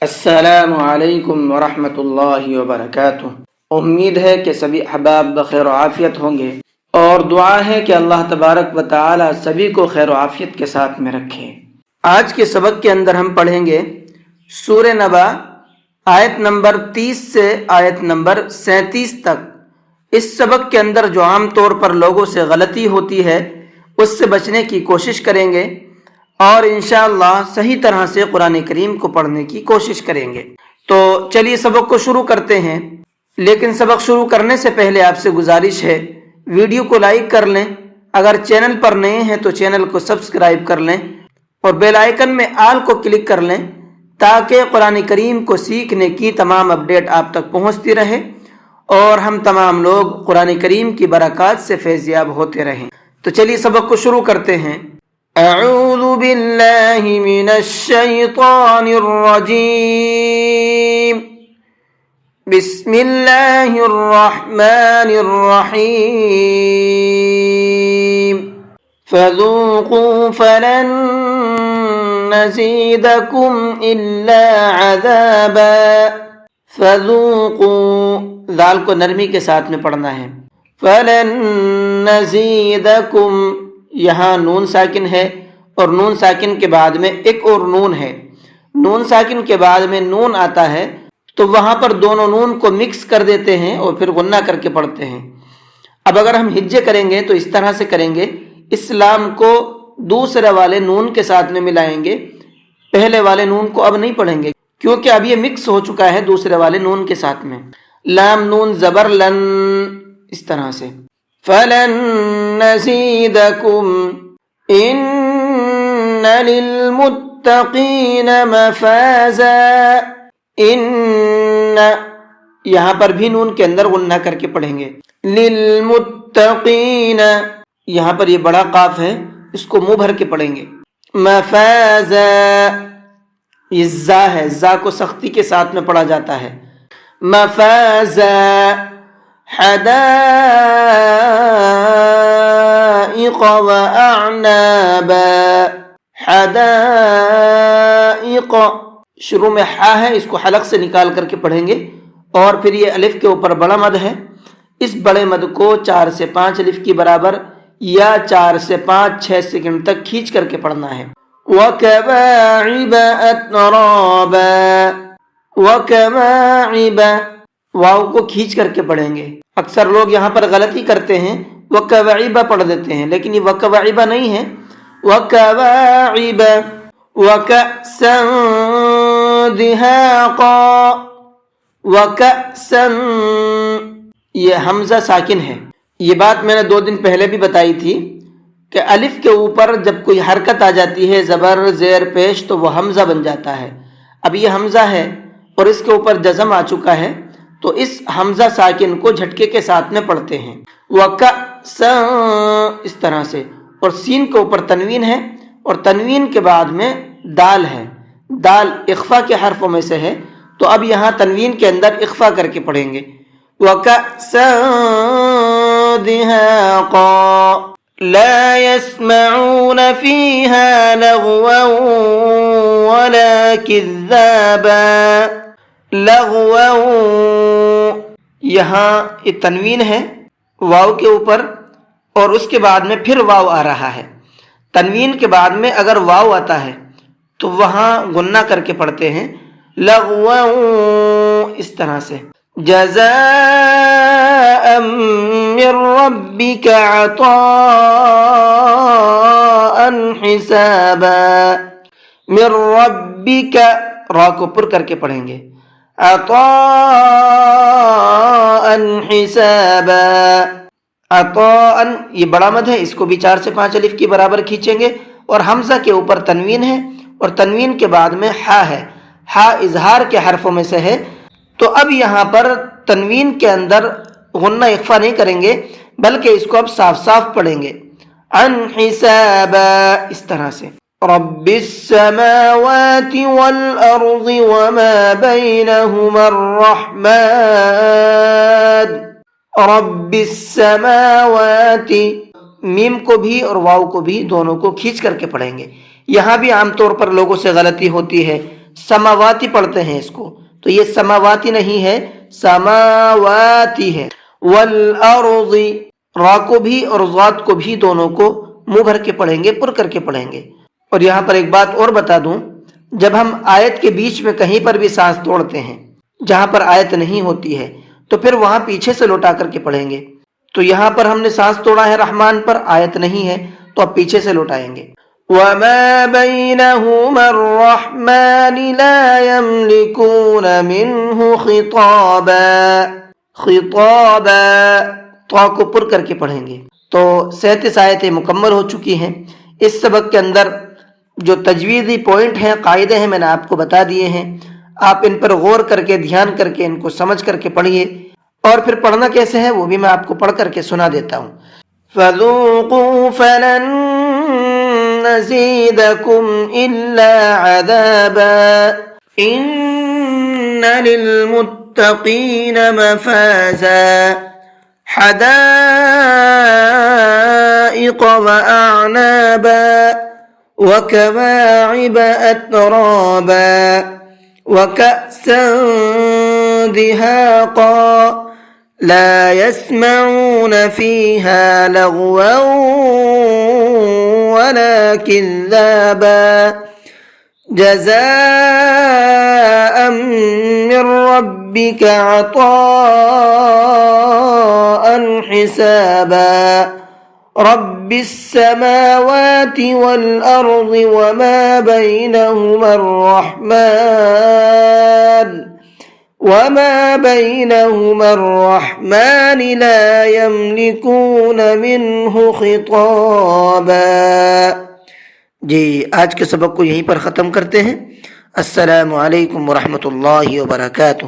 السلام علیکم ورحمۃ اللہ وبرکاتہ۔ امید ہے کہ سبھی احباب بخیر و عافیت ہوں گے، اور دعا ہے کہ اللہ تبارک و تعالی سبھی کو خیر و عافیت کے ساتھ میں رکھے۔ آج کے سبق کے اندر ہم پڑھیں گے سورہ نبا آیت نمبر 30 سے آیت نمبر 37 تک۔ اس سبق کے اندر جو عام طور پر لوگوں سے غلطی ہوتی ہے اس سے بچنے کی کوشش کریں گے، اور انشاءاللہ صحیح طرح سے قرآن کریم کو پڑھنے کی کوشش کریں گے۔ تو چلیے سبق کو شروع کرتے ہیں، لیکن سبق شروع کرنے سے پہلے آپ سے گزارش ہے ویڈیو کو لائک کر لیں، اگر چینل پر نئے ہیں تو چینل کو سبسکرائب کر لیں اور بیل آئیکن میں آل کو کلک کر لیں تاکہ قرآن کریم کو سیکھنے کی تمام اپڈیٹ آپ تک پہنچتی رہے اور ہم تمام لوگ قرآن کریم کی برکات سے فیض یاب ہوتے رہیں۔ تو چلیے سبق کو شروع کرتے ہیں۔ اعوذ باللہ من الشیطان الرجیم، بسم اللہ الرحمن الرحیم، فذوقوا فلن نزیدکم الا عذابا۔ فذوقوا، ذال کو نرمی کے ساتھ میں پڑھنا ہے۔ فلن نزیدکم، یہاں نون ساکن ہے اور نون ساکن کے بعد میں ایک اور نون ہے۔ نون ساکن کے بعد میں نون آتا ہے تو وہاں پر دونوں نون کو مکس کر دیتے ہیں اور پھر غنہ کر کے پڑھتے ہیں۔ اب اگر ہم ہجے کریں گے تو اس طرح سے کریں گے، اس لام کو دوسرے والے نون کے ساتھ میں ملائیں گے، پہلے والے نون کو اب نہیں پڑھیں گے کیونکہ اب یہ مکس ہو چکا ہے دوسرے والے نون کے ساتھ میں۔ لام نون زبر لن، اس طرح سے۔ فلن نزیدکم ان للمتقین مفازا۔ ان، یہاں پر بھی نون کے اندر غنہ کر کے پڑھیں گے۔ للمتقین، یہاں پر یہ بڑا قاف ہے، اس کو منہ بھر کے پڑھیں گے۔ مفازا، یہ زا ہے، زا کو سختی کے ساتھ میں پڑھا جاتا ہے۔ مفازا، حدائق واعنابا۔ حدائق، شروع میں ہا ہے، اس کو حلق سے نکال کر کے پڑھیں گے، اور پھر یہ الف کے اوپر بڑا مد ہے، اس بڑے مد کو 4 سے 5 الف کی برابر یا 4 سے 5-6 سیکنڈ تک کھینچ کر کے پڑھنا ہے۔ وَكَوَاعِبَ أَتْرَابًا۔ وَكَوَاعِبَ، واو کو کھینچ کر کے پڑھیں گے۔ اکثر لوگ یہاں پر غلطی کرتے ہیں، وَكَوَاعِبَ پڑھ دیتے ہیں، لیکن یہ وَكَوَاعِبَ نہیں ہے، وَكَوَاعِبَ۔ وَكَأْسًا دِهَاقًا۔ وَكَأْسًا، یہ حمزہ ساکن ہے۔ یہ بات میں نے 2 دن پہلے بھی بتائی تھی کہ الف کے اوپر جب کوئی حرکت آ جاتی ہے، زبر زیر پیش، تو وہ حمزہ بن جاتا ہے۔ اب یہ حمزہ ہے اور اس کے اوپر جزم آ چکا ہے، تو اس حمزہ ساکن کو جھٹکے کے ساتھ میں پڑھتے ہیں۔ وَكَأْسًا، اس طرح سے، اور سین کے اوپر تنوین ہے اور تنوین کے بعد میں دال ہے۔ دال اخفا کے حرفوں میں سے ہے، تو اب یہاں تنوین کے اندر اخفا کر کے پڑھیں گے۔ وَكَأْسًا دِهَاقًا لَا يَسْمَعُونَ فِيهَا لَغْوًا وَلَا كِذَّابًا۔ لغوا، یہاں ایک تنوین ہے واو کے اوپر اور اس کے بعد میں پھر واو آ رہا ہے۔ تنوین کے بعد میں اگر واو آتا ہے تو وہاں غنہ کر کے پڑھتے ہیں، لغوا، اس طرح سے۔ جزاء من ربك عطاء حسابا۔ من ربك، را کو پر کر کے پڑھیں گے۔ عطاء حسابا۔ عطاء، یہ بڑا مد ہے، اس کو بھی 4 سے 5 الف کی برابر کھینچیں گے، اور حمزہ کے اوپر تنوین ہے اور تنوین کے بعد میں ہا ہے۔ ہا اظہار کے حرفوں میں سے ہے، تو اب یہاں پر تنوین کے اندر غنہ اخفا نہیں کریں گے بلکہ اس کو اب صاف صاف پڑھیں گے۔ عن حسابا، اس طرح سے۔ رب السماوات والأرض وما بينهما الرحمن۔ رب السماوات، میم کو بھی اور واو کو بھی دونوں کو کھینچ کر کے پڑھیں گے۔ یہاں بھی عام طور پر لوگوں سے غلطی ہوتی ہے، سماواتی پڑھتے ہیں اس کو، تو یہ سماواتی نہیں ہے، سماواتی ہے۔ والارض، را کو بھی اور ضاد کو بھی دونوں کو منہ بھر کے پڑھیں گے، پر کر کے پڑھیں گے۔ اور یہاں پر ایک بات اور بتا دوں، جب ہم آیت کے بیچ میں کہیں پر بھی سانس توڑتے ہیں جہاں پر آیت نہیں ہوتی ہے تو پھر وہاں پیچھے سے لوٹا کر کے پڑھیں گے۔ تو یہاں پر ہم نے سانس توڑا ہے رحمان پر، آیت نہیں ہے تو اب پیچھے سے لوٹائیں گے۔ وَمَا بَيْنَهُمَا الرَّحْمَنِ لَا يَمْلِكُونَ مِنْهُ خِطَابًا، خطابا، تو کو پر کر کے پڑھیں گے۔ تو 37 آیتیں مکمل ہو چکی ہیں۔ اس سبق کے اندر جو تجویزی پوائنٹ ہیں، قاعدے ہیں، میں نے آپ کو بتا دیے ہیں، آپ ان پر غور کر کے، دھیان کر کے، ان کو سمجھ کر کے پڑھیے۔ اور پھر پڑھنا کیسے ہے وہ بھی میں آپ کو پڑھ کر کے سنا دیتا ہوں۔ فَذُوقُوا فَلَن نَّزِيدَكُمْ إِلَّا عَذَابًا إِنَّ لِلْمُتَّقِينَ مَفَازًا حَدَائِقَ وَأَعْنَابًا وَكَوَاعِبَ أَتْرَابًا وَكَأْسًا دِهَاقًا لا يسمعون فيها لغوا ولا كذابا جزاء من ربك عطاء حسابا رب السماوات والأرض وما بينهما الرحمن لا يملكون منه خطابا۔ جی آج کے سبق کو یہیں پر ختم کرتے ہیں۔ السلام علیکم ورحمۃ اللہ وبرکاتہ۔